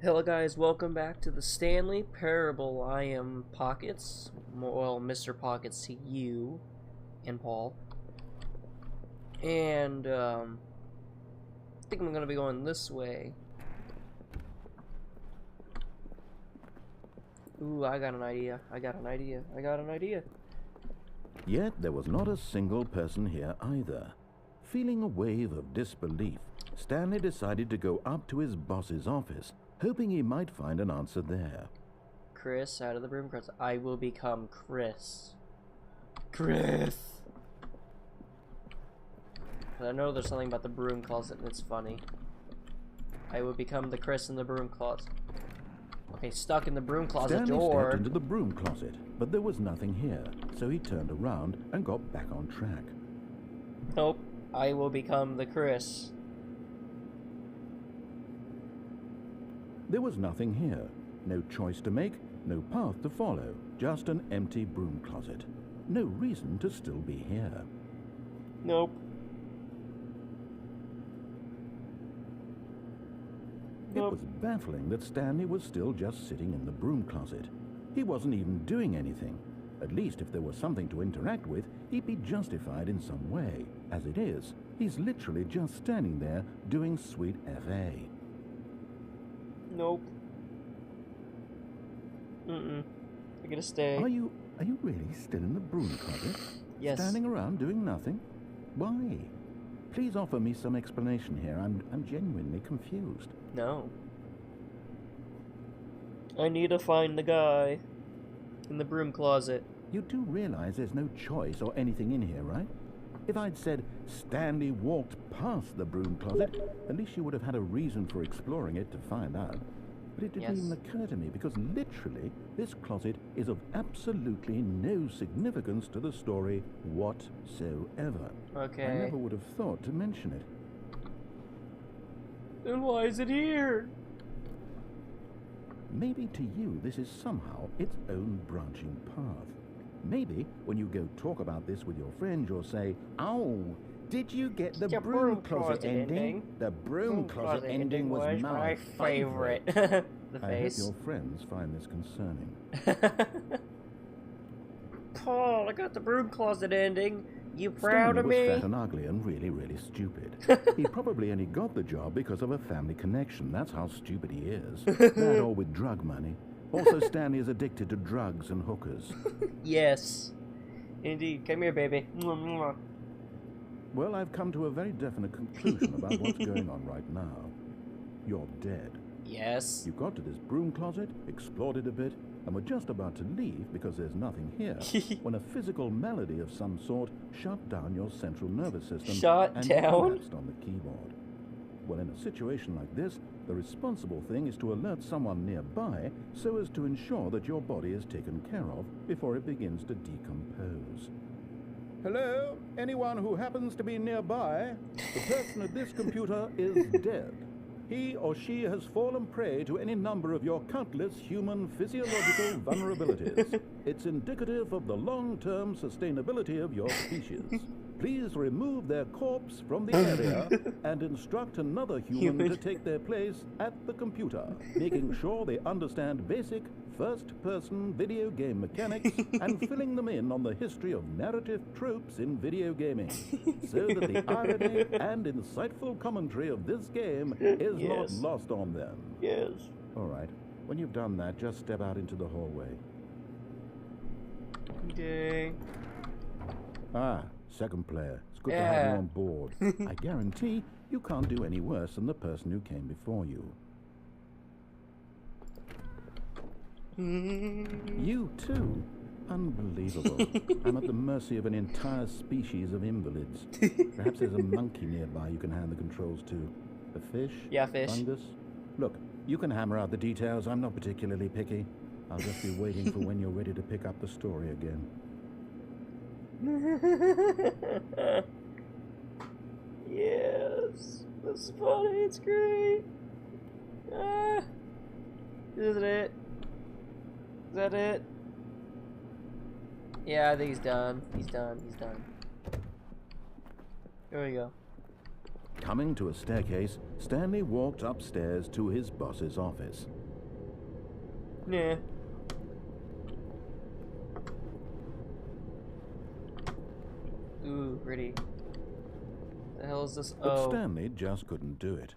Hello guys, welcome back to the Stanley Parable. I am Pockets, well, Mr. Pockets to you and Paul. And, I think I'm gonna be going this way. Ooh, I got an idea. Yet there was not a single person here either. Feeling a wave of disbelief, Stanley decided to go up to his boss's office, hoping he might find an answer there. Chris, out of the broom closet. I will become Chris. Chris! I know there's something about the broom closet and it's funny. I will become the Chris in the broom closet. Okay, stuck in the broom closet Stanley door. stepped into the broom closet, but there was nothing here, so he turned around and got back on track. Nope, I will become the Chris. There was nothing here. No choice to make, no path to follow, just an empty broom closet. No reason to still be here. Nope. It was baffling that Stanley was still just sitting in the broom closet. He wasn't even doing anything. At least if there was something to interact with, he'd be justified in some way. As it is, he's literally just standing there doing sweet FA. Nope. I gotta stay. Are you really still in the broom closet? Yes. Standing around doing nothing? Why? Please offer me some explanation here. I'm genuinely confused. No. I need to find the guy in the broom closet. You do realize there's no choice or anything in here, right? If I'd said Stanley walked past the broom closet, at least you would have had a reason for exploring it to find out. But it didn't even occur to me because literally this closet is of absolutely no significance to the story whatsoever. Okay. I never would have thought to mention it. Then why is it here? Maybe to you this is somehow its own branching path. Maybe when you go talk about this with your friend, you'll say, "Oh, did you get the broom closet ending? The broom closet ending was my favorite." The I face. hope your friends find this concerning. Paul, I got the broom closet ending. You proud Stanley of was me? fat and ugly and really, really stupid. He probably only got the job because of a family connection. That's how stupid he is. That or with drug money. Also, Stanley is addicted to drugs and hookers. Yes. Indeed. Come here, baby. Well, I've come to a very definite conclusion about what's going on right now. You're dead. Yes. You got to this broom closet, explored it a bit, and were just about to leave because there's nothing here when a physical malady of some sort shut down your central nervous system and you collapsed on the keyboard. Well, in a situation like this, the responsible thing is to alert someone nearby so as to ensure that your body is taken care of before it begins to decompose. Hello? Anyone who happens to be nearby? The person at this computer is dead. He or she has fallen prey to any number of your countless human physiological vulnerabilities. It's indicative of the long-term sustainability of your species. Please remove their corpse from the area and instruct another human to take their place at the computer, making sure they understand basic first-person video game mechanics and filling them in on the history of narrative tropes in video gaming, so that the irony and insightful commentary of this game is not lost on them. Yes. All right. When you've done that, just step out into the hallway. Okay. Ah, second player. It's good to have you on board. I guarantee you can't do any worse than the person who came before you. You too? Unbelievable. I'm at the mercy of an entire species of invalids. Perhaps there's a monkey nearby you can hand the controls to. A fish? Yeah, fish. Fungus? Look, you can hammer out the details. I'm not particularly picky. I'll just be waiting for when you're ready to pick up the story again. Yes. That's funny. It's great. Is it? Is that it? Yeah, I think he's done. He's done. There we go. Coming to a staircase, Stanley walked upstairs to his boss's office. Nah. Ooh, pretty. The hell is this? But Stanley just couldn't do it.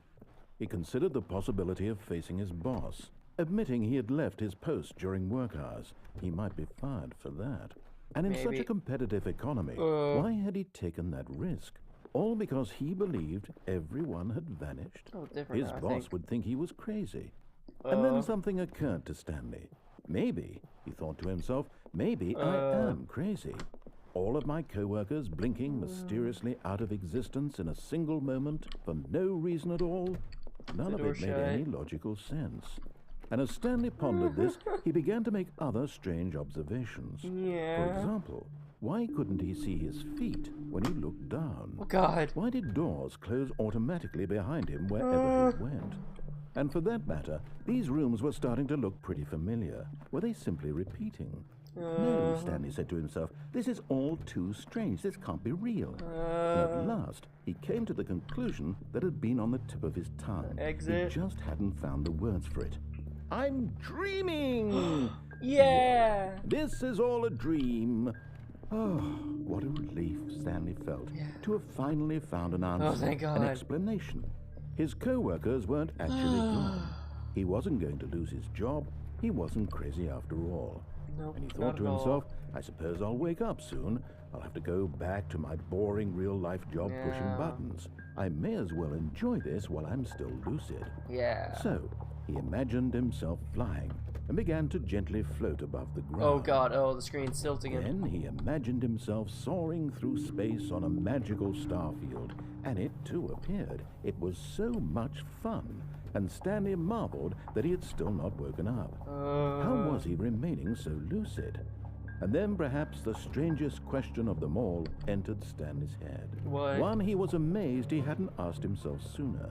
He considered the possibility of facing his boss, admitting he had left his post during work hours. He might be fired for that. And in such a competitive economy, why had he taken that risk? All because he believed everyone had vanished. His boss would think he was crazy. And then something occurred to Stanley. Maybe, he thought to himself, maybe I am crazy. All of my co-workers blinking mysteriously out of existence in a single moment for no reason at all. None of it made any logical sense. And as Stanley pondered this, he began to make other strange observations. For example, why couldn't he see his feet when he looked down? Oh, God. Why did doors close automatically behind him wherever he went? And for that matter, these rooms were starting to look pretty familiar. Were they simply repeating? No, Stanley said to himself, this is all too strange. This can't be real. And at last, he came to the conclusion that had been on the tip of his tongue. Exit. He just hadn't found the words for it. I'm dreaming! Yeah! This is all a dream. Oh, what a relief Stanley felt to have finally found an answer, thank God. an explanation. His co-workers weren't actually gone. He wasn't going to lose his job. He wasn't crazy after all. Nope, and he thought to himself, I suppose I'll wake up soon. I'll have to go back to my boring real-life job pushing buttons. I may as well enjoy this while I'm still lucid. Yeah. So, he imagined himself flying and began to gently float above the ground. Oh, God. Oh, the screen's tilting him. Then he imagined himself soaring through space on a magical starfield, and it too appeared. It was so much fun, and Stanley marveled that he had still not woken up. How was he remaining so lucid? And then perhaps the strangest question of them all entered Stanley's head. What? One he was amazed he hadn't asked himself sooner.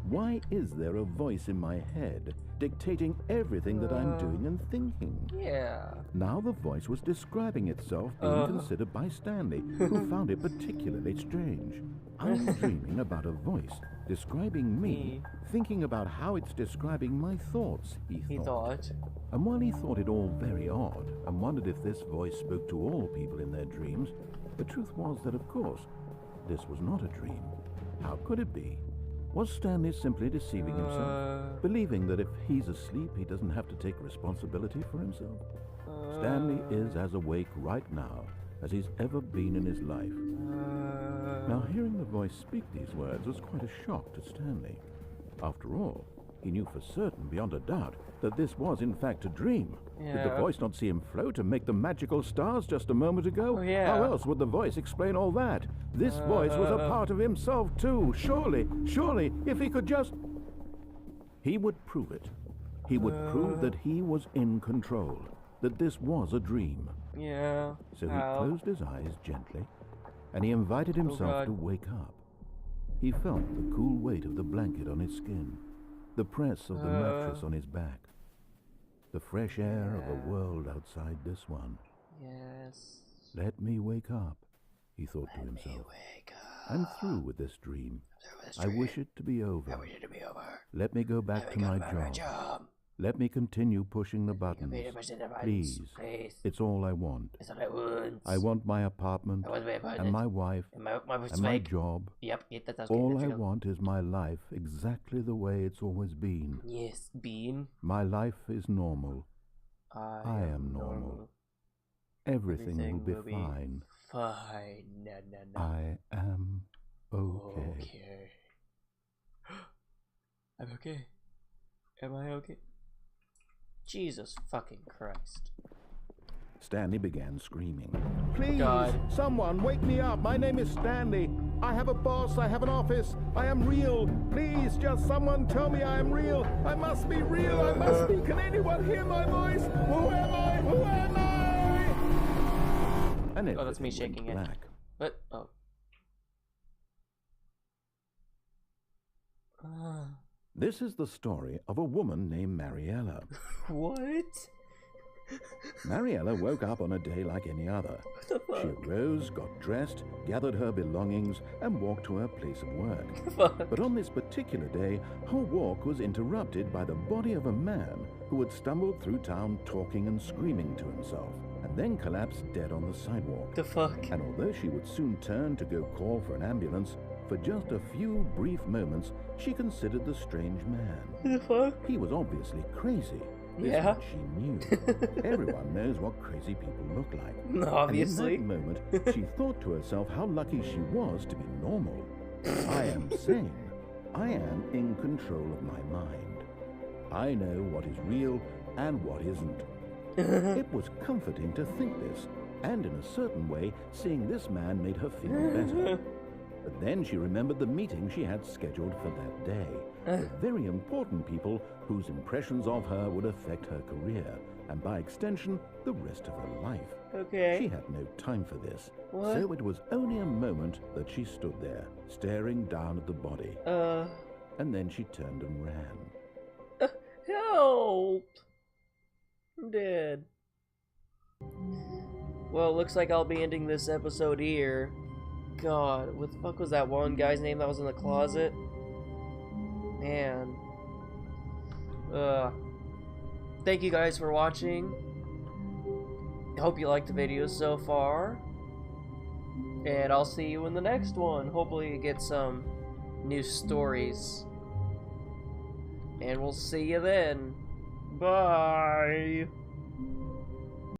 Why is there a voice in my head dictating everything that I'm doing and thinking? Yeah. Now the voice was describing itself being considered by Stanley, who found it particularly strange. I'm dreaming about a voice describing me, thinking about how it's describing my thoughts, he thought. And while he thought it all very odd, and wondered if this voice spoke to all people in their dreams, the truth was that, of course, this was not a dream. How could it be? Was Stanley simply deceiving himself, believing that if he's asleep, he doesn't have to take responsibility for himself? Stanley is as awake right now as he's ever been in his life. Now, hearing the voice speak these words was quite a shock to Stanley. After all, he knew for certain, beyond a doubt, that this was in fact a dream. Did the voice not see him float and make the magical stars just a moment ago? How else would the voice explain all that? This voice was a part of himself too. Surely, if he could just... He would prove it. He would prove that he was in control, that this was a dream. Yeah. So he closed his eyes gently, and he invited himself to wake up. He felt the cool weight of the blanket on his skin, the press of the mattress on his back, the fresh air of a world outside this one. Yes. Let me wake up, he thought to himself. I'm through with this dream. I wish it to be over. Let me go back to my job. Let me continue pushing the buttons. Please. It's all I want. I want my apartment, and my wife, and my job. All I want is my life exactly the way it's always been. Yes, been. My life is normal. I am normal. Everything will be fine. Fine. I am okay. I'm okay. Am I okay? Jesus fucking Christ. Stanley began screaming. Please, God. Someone wake me up. My name is Stanley. I have a boss. I have an office. I am real. Please, just someone tell me I am real. I must be real. I must be. Can anyone hear my voice? Who am I? Who am I? And that's me shaking it. Black. What? This is the story of a woman named Mariella. What? Mariella woke up on a day like any other. She arose, got dressed, gathered her belongings, and walked to her place of work. But on this particular day, her walk was interrupted by the body of a man who had stumbled through town talking and screaming to himself, and then collapsed dead on the sidewalk. The fuck? And although she would soon turn to go call for an ambulance, for just a few brief moments, she considered the strange man. The fuck? He was obviously crazy. This Yeah. much she knew. Everyone knows what crazy people look like. Obviously. And in that moment, she thought to herself how lucky she was to be normal. I am sane. I am in control of my mind. I know what is real and what isn't. It was comforting to think this, and in a certain way, seeing this man made her feel better. But then she remembered the meeting she had scheduled for that day. With very important people whose impressions of her would affect her career, and by extension, the rest of her life. Okay. She had no time for this. What? So it was only a moment that she stood there, staring down at the body. And then she turned and ran. Help! I'm dead. Well, it looks like I'll be ending this episode here. God, what the fuck was that one guy's name that was in the closet? Man. Thank you guys for watching. I hope you liked the video so far. And I'll see you in the next one. Hopefully you get some new stories. And we'll see you then. Bye.